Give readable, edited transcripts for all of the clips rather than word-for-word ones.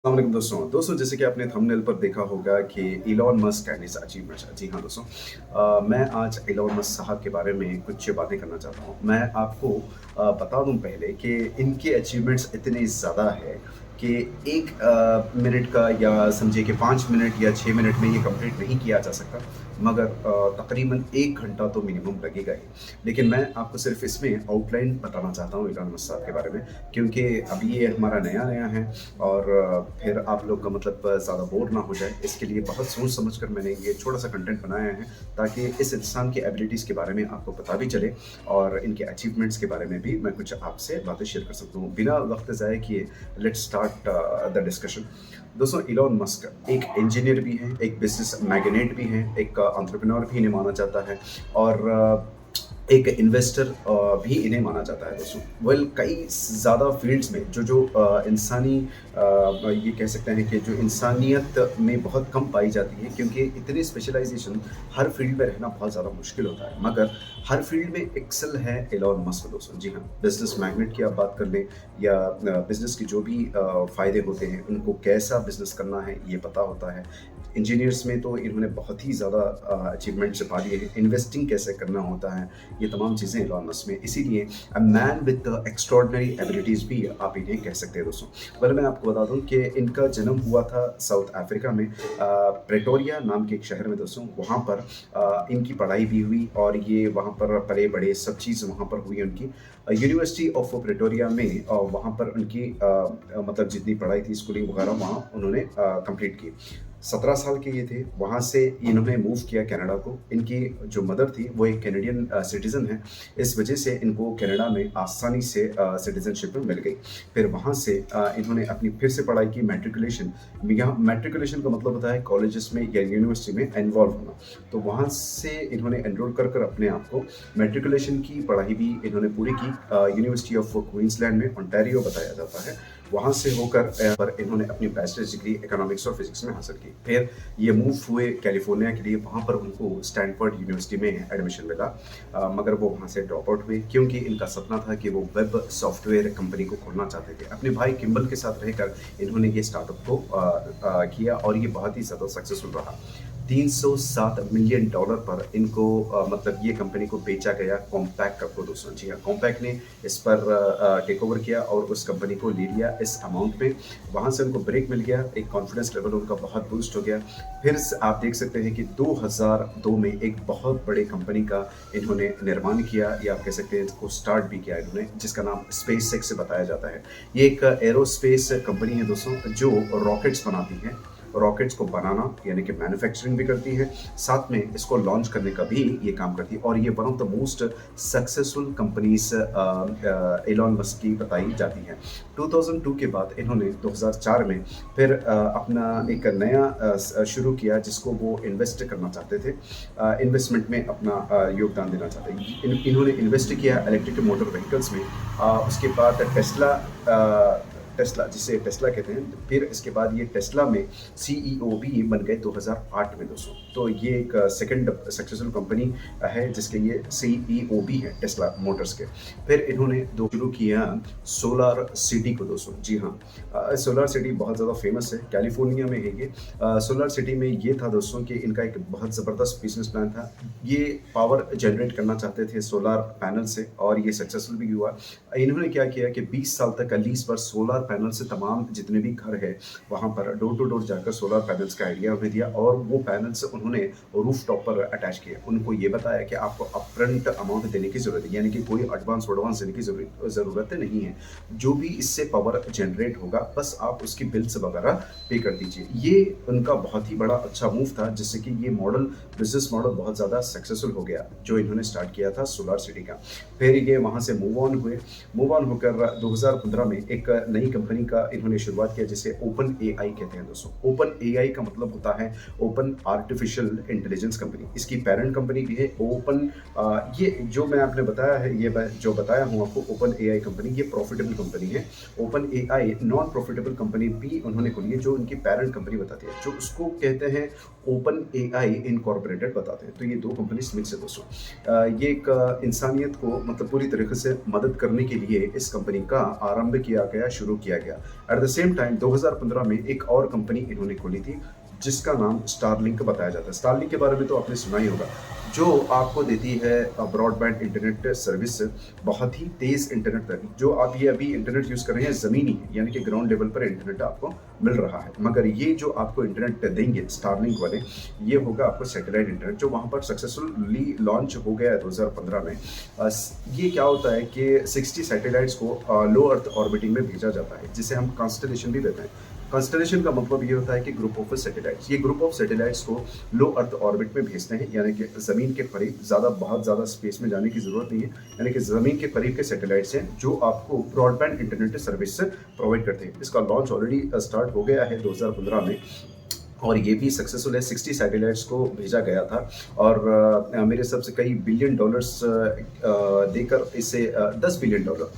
अस्सलाम वालेकुम दोस्तों जैसे कि आपने थंबनेल पर देखा होगा कि Elon Musk and his achievements. जी हाँ दोस्तों, मैं आज इलॉन मस्क साहब के बारे में कुछ बातें करना चाहता हूँ। मैं आपको बता दूँ पहले कि इनके अचीवमेंट्स इतने ज़्यादा है कि 1 मिनट का या समझिए कि 5 मिनट या 6 मिनट में ये कंप्लीट नहीं किया जा सकता, मगर तकरीबन 1 घंटा तो मिनिमम लगेगा ही। लेकिन मैं आपको सिर्फ़ इसमें आउटलाइन बताना चाहता हूँ इलॉन मस्क साहब के बारे में, क्योंकि अभी ये हमारा नया-नया है और फिर आप लोग का मतलब ज़्यादा बोर ना हो जाए, इसके लिए बहुत सोच समझ कर मैंने ये छोटा-सा कंटेंट बनाया है, ताकि इस इंसान की एबिलिटीज़ के बारे में आपको पता भी चले और इनके अचीवमेंट्स के बारे में भी मैं कुछ आपसे बातें शेयर कर सकता हूँ। बिना वक़्त ज़ाया किए लेट्स स्टार्ट द डिस्कशन। दोस्तों, इलॉन मस्क एक इंजीनियर भी हैं, एक बिज़नेस मैग्नेट भी हैं, एक एंटरप्रेन्योर भी इन्हें माना जाता है और एक इन्वेस्टर भी इन्हें माना जाता है दोस्तों। वेल कई ज़्यादा फ़ील्ड्स में जो इंसानी ये कह सकते हैं कि जो इंसानियत में बहुत कम पाई जाती है, क्योंकि इतनी स्पेशलाइज़ेशन हर फ़ील्ड में रहना बहुत ज़्यादा मुश्किल होता है। मगर हर फ़ील्ड में एक्सेल है इलॉन मस्क दोस्तों। जी हाँ, बिज़नेस मैग्नेट की आप बात कर लें या बिज़नेस के जो भी फ़ायदे होते हैं, उनको कैसा बिज़नेस करना है ये पता होता है। इंजीनियर्स में तो इन्होंने बहुत ही ज़्यादा अचीवमेंट्स पा लिए हैं। इन्वेस्टिंग कैसे करना होता है, ये तमाम चीज़ें इलॉन मस्क में, इसीलिए a man with extraordinary abilities भी आप इन्हें कह सकते हैं दोस्तों। वेल मैं आपको बता दूँ कि इनका जन्म हुआ था साउथ अफ्रीका में, प्रेटोरिया नाम के एक शहर में दोस्तों। वहाँ पर इनकी पढ़ाई भी हुई और ये वहाँ पर पले-बड़े, सब चीज़ वहाँ पर हुई उनकी। यूनिवर्सिटी ऑफ प्रेटोरिया में वहाँ पर उनकी मतलब जितनी पढ़ाई थी, स्कूलिंग वगैरह वहाँ उन्होंने कंप्लीट की। 17 साल के ये थे, वहाँ से इन्होंने मूव किया कनाडा को। इनकी जो मदर थी वो एक कैनेडियन सिटीज़न है, इस वजह से इनको कनाडा में आसानी से सिटीज़नशिप मिल गई। फिर वहाँ से इन्होंने अपनी फिर से पढ़ाई की, मैट्रिकुलेशन। यहाँ मैट्रिकुलेशन का मतलब होता है कॉलेजेस में या यूनिवर्सिटी में इन्वॉल्व होना। तो वहाँ से इन्होंने एनरोल कर अपने आप को मैट्रिकुलेशन की पढ़ाई भी इन्होंने पूरी की, यूनिवर्सिटी ऑफ क्वींसलैंड में, ओंटारियो बताया जाता है। वहाँ से होकर पर इन्होंने अपनी बैचलर्स डिग्री इकोनॉमिक्स और फिजिक्स में हासिल की। फिर ये मूव हुए कैलिफोर्निया के लिए, वहाँ पर उनको स्टैनफोर्ड यूनिवर्सिटी में एडमिशन मिला, मगर वो वहाँ से ड्रॉप आउट हुए, क्योंकि इनका सपना था कि वो वेब सॉफ्टवेयर कंपनी को खोलना चाहते थे। अपने भाई किम्बल के साथ रहकर इन्होंने ये स्टार्टअप को किया और ये बहुत ही ज़्यादा सक्सेसफुल रहा। $307 मिलियन पर इनको मतलब ये कंपनी को बेचा गया कॉम्पैक को दोस्तों। जी हाँ, कॉम्पैक ने इस पर टेक ओवर किया और उस कंपनी को ले लिया इस अमाउंट में। वहाँ से उनको ब्रेक मिल गया, एक कॉन्फिडेंस लेवल उनका बहुत बूस्ट हो गया। फिर आप देख सकते हैं कि 2002 में एक बहुत बड़े कंपनी का इन्होंने निर्माण किया, या आप कह सकते हैं इसको स्टार्ट भी किया इन्होंने, जिसका नाम स्पेस एक्स बताया जाता है। ये एक एरोस्पेस कंपनी है दोस्तों, जो रॉकेट्स बनाती है। रॉकेट्स को बनाना यानी कि मैन्युफैक्चरिंग भी करती है, साथ में इसको लॉन्च करने का भी ये काम करती है, और ये one of the most successful companies Elon Musk की बताई जाती है। 2002 के बाद इन्होंने 2004 में फिर अपना एक नया शुरू किया, जिसको वो इन्वेस्ट करना चाहते थे, इन्वेस्टमेंट में अपना योगदान देना चाहते हैं। इन्होंने इन्वेस्ट किया इलेक्ट्रिक मोटर व्हीकल्स में, उसके बाद टेस्ला, टेस्ला जिसे टेस्ला कहते हैं, फिर इसके बाद ये टेस्ला में सीईओ भी बन गए 2008 में दोस्तों। तो ये एक सेकंड सक्सेसफुल कंपनी है जिसके ये सीईओ भी है टेस्ला मोटर्स के। फिर इन्होंने दो शुरू किया सोलर सिटी को दोस्तों। जी हाँ, सोलर सिटी बहुत ज़्यादा फेमस है, कैलिफोर्निया में है ये। सोलर सिटी में ये था दोस्तों कि इनका एक बहुत ज़बरदस्त बिजनेस प्लान था। ये पावर जनरेट करना चाहते थे सोलर पैनल से, और ये सक्सेसफुल भी हुआ। इन्होंने क्या किया कि 20 साल तक लीज़ पर सोलर पैनल से तमाम जितने भी घर है, वहाँ पर डोर टू डोर जाकर सोलर पैनल्स का आइडिया उन्हें दिया, और वो पैनल्स उन्होंने रूफ टॉप पर अटैच किए। उनको ये बताया कि आपको अपफ्रंट अमाउंट देने की ज़रूरत है, यानी कि कोई एडवांस देने की ज़रूरत नहीं है। जो भी इससे पावर जनरेट होगा, बस आप उसकी बिल्स वगैरह पे कर दीजिए। ये उनका बहुत ही बड़ा अच्छा मूव था, जिससे कि ये बिज़नेस मॉडल बहुत ज़्यादा सक्सेसफुल हो गया, जो इन्होंने स्टार्ट किया था सोलर सिटी का। फिर ये वहाँ से मूव ऑन होकर 2015 में एक नई कंपनी का इन्होंने शुरुआत किया, जिसे ओपन एआई कहते हैं दोस्तों। ओपन एआई का मतलब होता है ओपन आर्टिफिशियल इंटेलिजेंस कंपनी। इसकी पेरेंट कंपनी भी है ओपन। ये जो मैं आपने बताया है, ये जो बताया हूँ आपको, ओपन एआई कंपनी, ये प्रॉफिटेबल कंपनी है। Open AI non profitable company भी उन्होंने खोली है, जो उनकी पेरेंट कंपनी बताती है, जो उसको कहते हैं ओपन एआई इनकॉर्पोरेटेड बताते हैं। तो ये दो कंपनी मिक्स है दोस्तों। ये एक इंसानियत को मतलब पूरी तरीके से मदद करने के लिए इस कंपनी का आरंभ किया गया, शुरू किया गया। एट द सेम टाइम 2015 में एक और कंपनी इन्होंने खोली थी जिसका नाम स्टारलिंक बताया जाता है। स्टारलिंक के बारे में तो आपने सुना ही होगा, जो आपको देती है ब्रॉडबैंड इंटरनेट सर्विस, बहुत ही तेज़ इंटरनेट तक। जो आप ये अभी इंटरनेट यूज़ कर रहे हैं ज़मीनी है, यानी कि ग्राउंड लेवल पर इंटरनेट आपको मिल रहा है, मगर ये जो आपको इंटरनेट देंगे स्टारलिंक वाले, ये होगा आपको सैटेलाइट इंटरनेट, जो वहाँ पर सक्सेसफुली लॉन्च हो गया है 2015 में। ये क्या होता है कि 60 सैटेलाइट्स को लो अर्थ ऑर्बिटिंग में भेजा जाता है, जिसे हम कॉन्स्टलेशन भी कहते हैं। कॉन्स्टलेशन का मतलब ये होता है कि ग्रुप ऑफ सैटेलाइट्स, ये ग्रुप ऑफ सैटेलाइट्स को लो अर्थ ऑर्बिट में भेजते हैं, यानी कि ज़मीन के करीब, बहुत ज़्यादा स्पेस में जाने की ज़रूरत नहीं है, यानी कि ज़मीन के करीब के सैटेलाइट्स हैं जो आपको ब्रॉडबैंड इंटरनेट सर्विस प्रोवाइड करते हैं। इसका लॉन्च ऑलरेडी स्टार्ट हो गया है 2015 में, और ये भी सक्सेसफुल है। 60 सैटेलाइट्स को भेजा गया था, और मेरे हिसाब से कई बिलियन डॉलर्स देकर इसे 10 बिलियन डॉलर,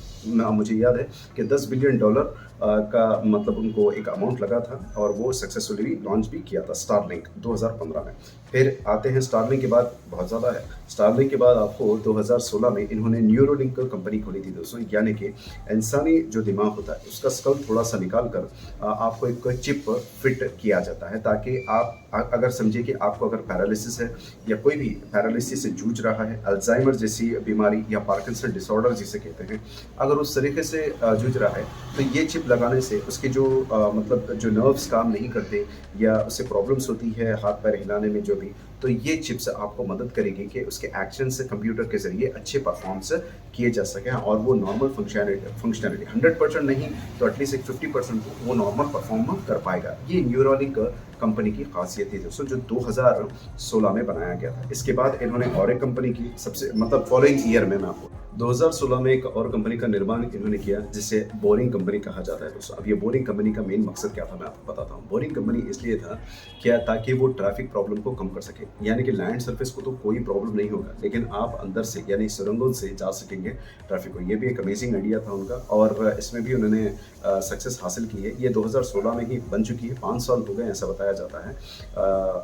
मुझे याद है कि 10 बिलियन डॉलर का मतलब उनको एक अमाउंट लगा था, और वो सक्सेसफुली लॉन्च भी किया था स्टारलिंक 2015 में। फिर आते हैं स्टारलिंक के बाद, बहुत ज़्यादा है। स्टारलिंक के बाद आपको 2016 में इन्होंने न्यूरोलिंक कंपनी खोली थी दोस्तों, यानी कि इंसानी जो दिमाग होता है उसका स्कल थोड़ा सा निकाल कर आपको एक चिप फिट किया जाता है, ताकि आप अगर समझिए कि आपको अगर पैरालिसिस है या कोई भी पैरालिसिस से जूझ रहा है, अल्जाइमर जैसी बीमारी या पार्किंसन डिसऑर्डर जिसे कहते हैं, अगर उस तरीके से जूझ रहा है, तो ये चिप लगाने से उसके जो मतलब जो नर्व्स काम नहीं करते या उससे प्रॉब्लम्स होती है हाथ पैर हिलाने में जो भी, तो ये चिप्स आपको मदद करेगी कि उसके एक्शन से कंप्यूटर के ज़रिए अच्छे परफॉर्मेंस किए जा सकें, और वो नॉर्मल फंक्शनैलिटी 100% नहीं तो एटलीस्ट एक 50% वो नॉर्मल परफॉर्म कर पाएगा। ये न्यूरोलिंक कंपनी की खासियत थी दोस्तों, जो 2016 में बनाया गया था। इसके बाद इन्होंने और एक कंपनी की सबसे मतलब फॉलोइंग ईयर में, मैं आपको 2016 में एक और कंपनी का निर्माण इन्होंने किया जिसे बोरिंग कंपनी कहा जाता है दोस्तों। अब ये बोरिंग कंपनी का मेन मकसद क्या था मैं आपको बताता हूँ। बोरिंग कंपनी इसलिए था क्या, ताकि वो ट्रैफिक प्रॉब्लम को कम कर सके, यानी कि लैंड सरफेस को तो कोई प्रॉब्लम नहीं होगा, लेकिन आप अंदर से यानी सुरंगों से जा सकेंगे ट्रैफिक को। ये भी एक अमेजिंग आइडिया था उनका, और इसमें भी उन्होंने सक्सेस हासिल की है। ये 2016 में ही बन चुकी है, 5 साल हो गए ऐसा बताया जाता है।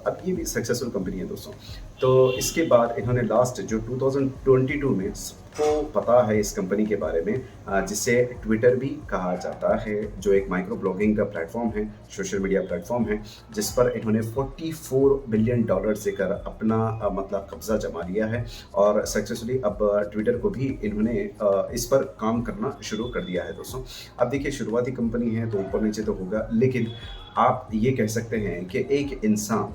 अब ये भी सक्सेसफुल कंपनी है दोस्तों। तो इसके बाद इन्होंने लास्ट जो 2022 में, को पता है इस कंपनी के बारे में, जिसे ट्विटर भी कहा जाता है, जो एक माइक्रो ब्लॉगिंग का प्लेटफॉर्म है, सोशल मीडिया प्लेटफॉर्म है, जिस पर इन्होंने 44 बिलियन डॉलर देकर अपना मतलब कब्जा जमा लिया है, और सक्सेसफुली अब ट्विटर को भी इन्होंने इस पर काम करना शुरू कर दिया है दोस्तों। अब देखिए, शुरुआती कंपनी है तो ऊपर नीचे तो होगा, लेकिन आप ये कह सकते हैं कि एक इंसान,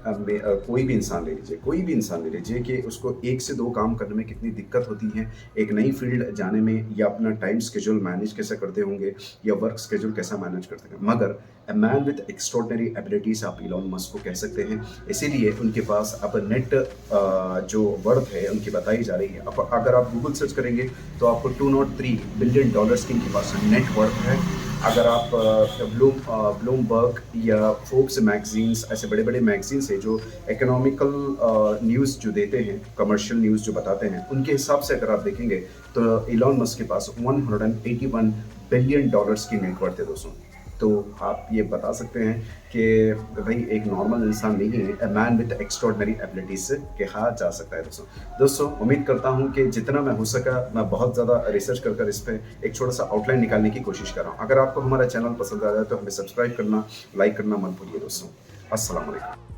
कोई भी इंसान ले लीजिए कि उसको 1 से 2 काम करने में कितनी दिक्कत होती है, एक नई फील्ड जाने में, या अपना टाइम शेड्यूल मैनेज कैसे करते होंगे, या वर्क शेड्यूल कैसा मैनेज करते हैं। मगर a man with extraordinary abilities आप इलॉन मस्क को कह सकते हैं। इसीलिए उनके पास अब नेट जो वर्थ है उनकी बताई जा रही है। अब अगर आप गूगल सर्च करेंगे तो आपको 203 बिलियन डॉलर्स की इनके पास नेट वर्थ है। अगर आप ब्लूमबर्ग या फोर्ब्स मैगजीन्स, ऐसे बड़े बड़े मैगजीन्स हैं जो इकोनॉमिकल न्यूज़ जो देते हैं, कमर्शियल न्यूज़ जो बताते हैं, उनके हिसाब से अगर आप देखेंगे तो इलॉन मस्क के पास 181 बिलियन डॉलर्स की नेटवर्थ है दोस्तों। तो आप ये बता सकते हैं कि भाई एक नॉर्मल इंसान नहीं है, a man with extraordinary abilities से कहा जा सकता है दोस्तों। उम्मीद करता हूँ कि जितना मैं हो सका, मैं बहुत ज़्यादा रिसर्च कर इस पर एक छोटा सा आउटलाइन निकालने की कोशिश कर रहा हूँ। अगर आपको हमारा चैनल पसंद आ जाए तो हमें सब्सक्राइब करना, लाइक करना मत भूलिए दोस्तों। अस्सलाम वालेकुम।